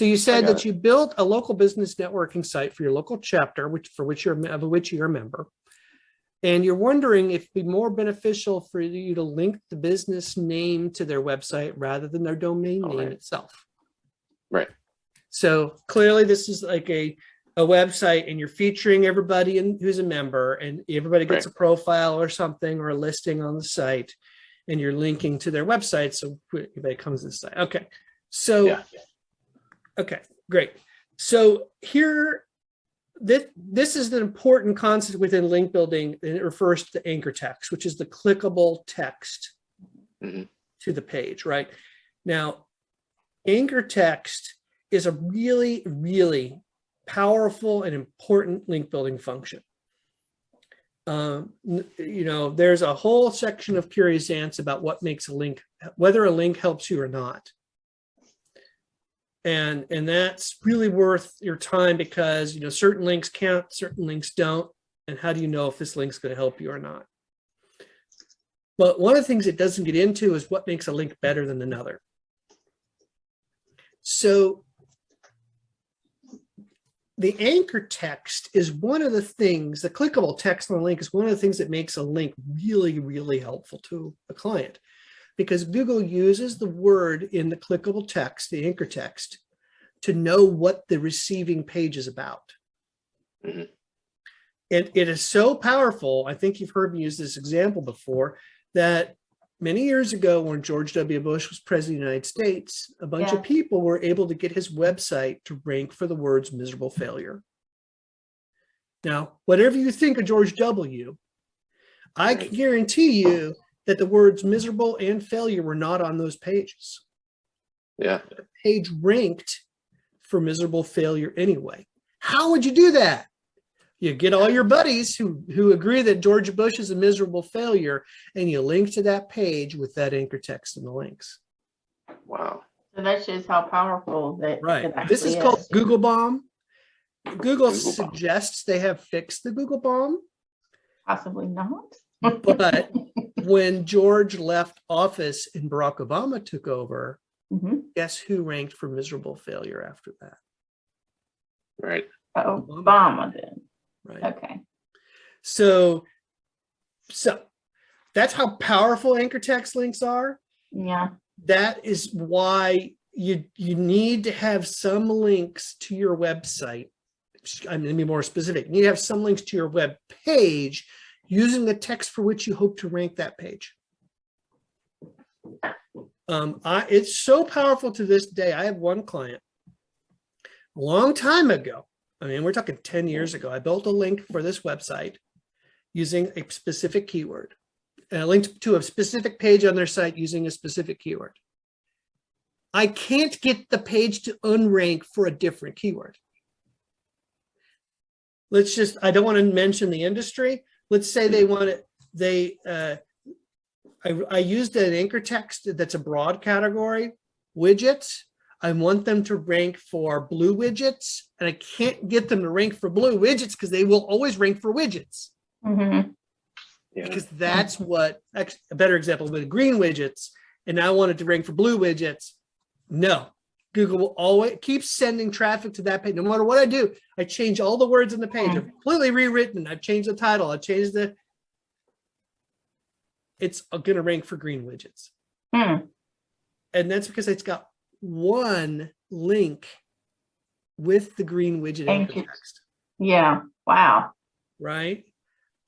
So you I said got that you built a local business networking site for your local chapter, which you're a member. And you're wondering if it'd be more beneficial for you to link the business name to their website rather than their domain name itself. Right. So clearly this is like a website and you're featuring everybody who's a member, and everybody gets a profile or something or a listing on the site, and you're linking to their website. So everybody comes to the site. Okay. So, okay, great. So here, this is an important concept within link building, and it refers to anchor text, which is the clickable text to the page, right? Now, anchor text is a really, really powerful and important link building function. There's a whole section of Curious Ants about what makes a link, whether a link helps you or not. And that's really worth your time because, certain links count, certain links don't. And how do you know if this link's going to help you or not? But one of the things it doesn't get into is what makes a link better than another. So the anchor text is one of the things, the clickable text on a link is one of the things that makes a link really, really helpful to a client, because Google uses the word in the clickable text, the anchor text, to know what the receiving page is about. And it is so powerful. I think you've heard me use this example before, that many years ago when George W. Bush was president of the United States, a bunch of people were able to get his website to rank for the words miserable failure. Now, whatever you think of George W., I can guarantee you that the words miserable and failure were not on those pages. Yeah. The page ranked for miserable failure anyway. How would you do that? You get all your buddies who agree that George Bush is a miserable failure, and you link to that page with that anchor text in the links. Wow. So that shows how powerful that Right. it This is actually called Google Bomb. Google suggests they have fixed the Google Bomb. Possibly not. But when George left office and Barack Obama took over, guess who ranked for miserable failure after that? Right. Obama did. Right. Okay. So that's how powerful anchor text links are. Yeah. That is why you need to have some links to your website. I'm going to be more specific. You need to have some links to your web page using the text for which you hope to rank that page. It's so powerful to this day. I have one client a long time ago. I mean, we're talking 10 years ago. I built a link for this website using a specific keyword, and I linked to a specific page on their site using a specific keyword. I can't get the page to unrank for a different keyword. I don't want to mention the industry. Let's say they want it, I used an anchor text that's a broad category, widgets. I want them to rank for blue widgets, and I can't get them to rank for blue widgets because they will always rank for widgets. Because that's what, a better example with green widgets, and I wanted to rank for blue widgets. No, Google will always keep sending traffic to that page. No matter what I do, I change all the words on the page. I've completely rewritten. I've changed the title. I've changed it's going to rank for green widgets. And that's because it's got one link with the green widget anchor text. Yeah. Wow. Right.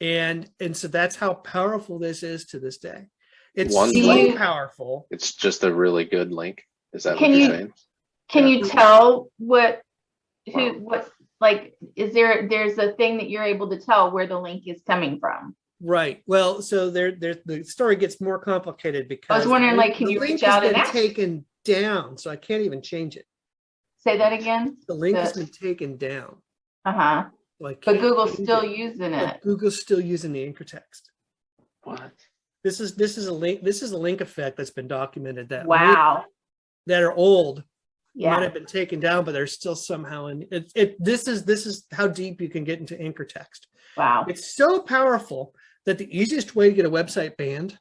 And so that's how powerful this is to this day. It's One so link? powerful. It's just a really good link. Is that what you're saying? Can you tell there's a thing that you're able to tell where the link is coming from? Right. Well, so the story gets more complicated because I was wondering, can you reach out and ask? Taken down, so I can't even change it. Say that again. The link has been taken down. So but Google's still using it. Google's still using the anchor text. What? This is a link. This is a link effect that's been documented that that are old. Might have been taken down, but they're still somehow in it. This is how deep you can get into anchor text. Wow. It's so powerful that the easiest way to get a website banned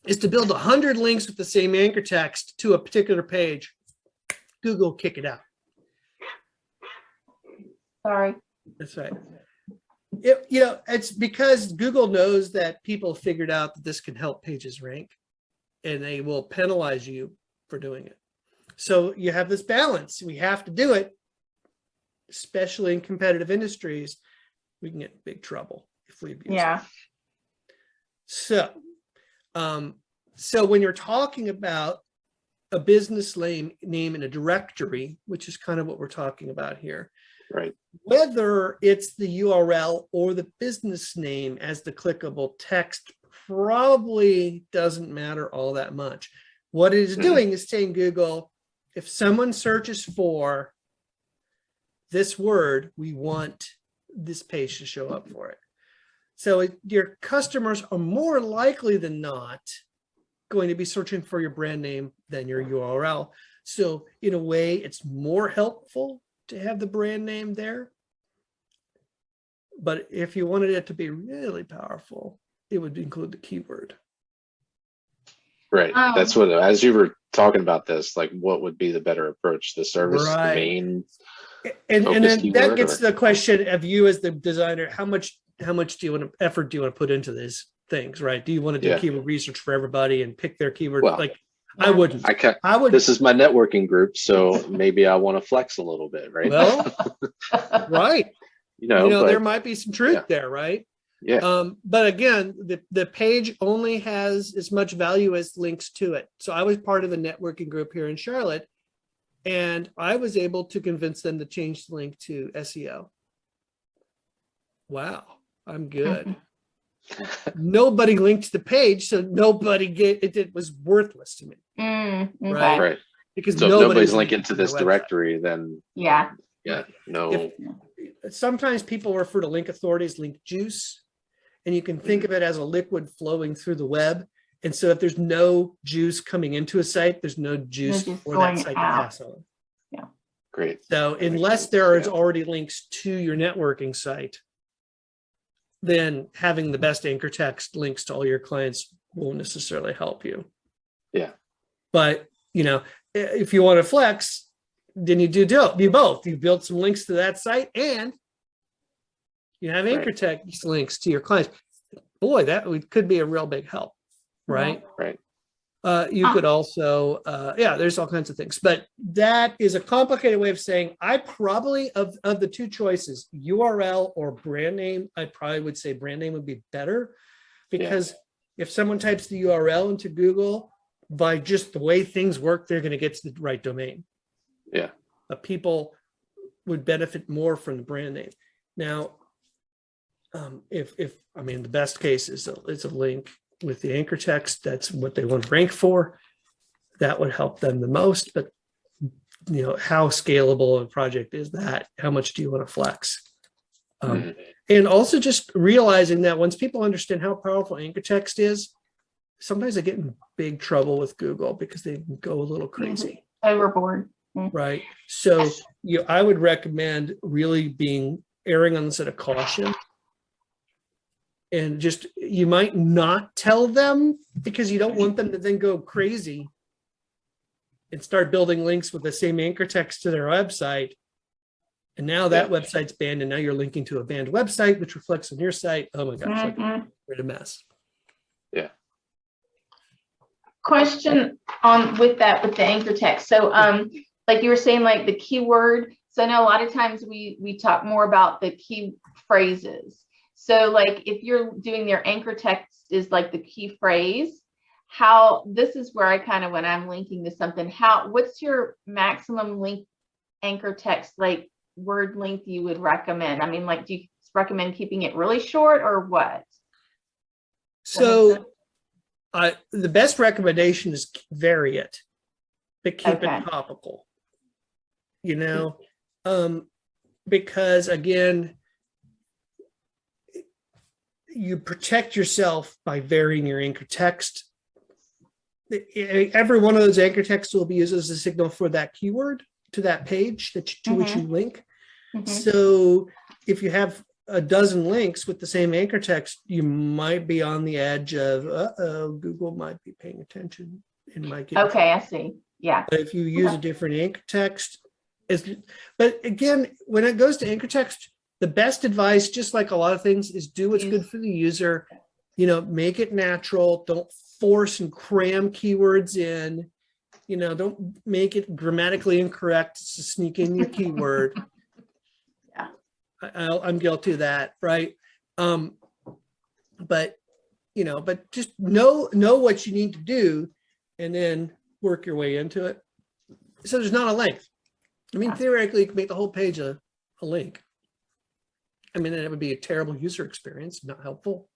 is to build 100 links with the same anchor text to a particular page. Google kick it out. Sorry. That's right. It's because Google knows that people figured out that this can help pages rank, and they will penalize you for doing it. So you have this balance. We have to do it, especially in competitive industries. We can get in big trouble if we abuse it. So, so when you're talking about a business name in a directory, which is kind of what we're talking about here, Right. whether it's the URL or the business name as the clickable text probably doesn't matter all that much. What it is doing is saying, Google, if someone searches for this word, we want this page to show up for it. So your customers are more likely than not going to be searching for your brand name than your URL. So in a way, it's more helpful to have the brand name there. But if you wanted it to be really powerful, it would include the keyword. Right. That's what, as you were talking about this, like what would be the better approach? The service domain? And then that gets to the question of you as the designer, how much effort do you want to put into these things, right? Do you want to do keyword research for everybody and pick their keyword? Well, like I wouldn't. I would. This is my networking group, so maybe I want to flex a little bit, right? Well, right. But, there might be some truth there, right? Yeah. But again, the page only has as much value as links to it. So I was part of a networking group here in Charlotte, and I was able to convince them to change the link to SEO. Wow, I'm good. Nobody linked the page, so nobody it was worthless to me. Right. Because so if nobody's linking to this directory, then no. Sometimes people refer to link authorities, link juice, and you can think of it as a liquid flowing through the web. And so if there's no juice coming into a site, there's no juice for that site to pass on. Yeah. Great. So unless there is already links to your networking site, then having the best anchor text links to all your clients won't necessarily help you. Yeah. But, if you want to flex, then you do both. You build some links to that site and you have anchor text links to your clients. Boy, that could be a real big help, right? Right. You could also, there's all kinds of things, but that is a complicated way of saying I probably of the two choices, URL or brand name, I probably would say brand name would be better because if someone types the URL into Google, by just the way things work, they're going to get to the right domain. Yeah. But people would benefit more from the brand name. Now, if the best case is a link with the anchor text, that's what they want to rank for. That would help them the most. But how scalable a project is that? How much do you want to flex? And also just realizing that once people understand how powerful anchor text is, sometimes they get in big trouble with Google because they go a little crazy. Overboard. Right. So I would recommend really erring on the side of caution. And just, you might not tell them because you don't want them to then go crazy and start building links with the same anchor text to their website. And now that website's banned, and now you're linking to a banned website, which reflects on your site. Oh my gosh, we're a mess. Yeah. Question with the anchor text. So like you were saying, like the keyword. So I know a lot of times we talk more about the key phrases. So like if you're doing their anchor text is like the key phrase, this is where I kind of, when I'm linking to something, what's your maximum link anchor text, like word length you would recommend? I mean, like, do you recommend keeping it really short or what? So the best recommendation is vary it, but keep it topical, because again, you protect yourself by varying your anchor text. Every one of those anchor texts will be used as a signal for that keyword to that page to which you link. So if you have a dozen links with the same anchor text, you might be on the edge of, Google might be paying attention and might get. Okay, I see. Yeah. But if you use a different anchor text, but again, when it goes to anchor text, the best advice, just like a lot of things, is do what's good for the user. Make it natural. Don't force and cram keywords in. Don't make it grammatically incorrect to sneak in your keyword. Yeah. I'm guilty of that, right? But just know what you need to do and then work your way into it. So there's not a link. I mean, theoretically, you can make the whole page a link. I mean, it would be a terrible user experience, not helpful,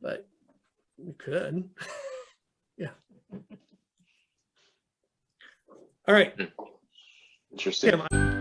but you could. Yeah. All right. Interesting. Tim,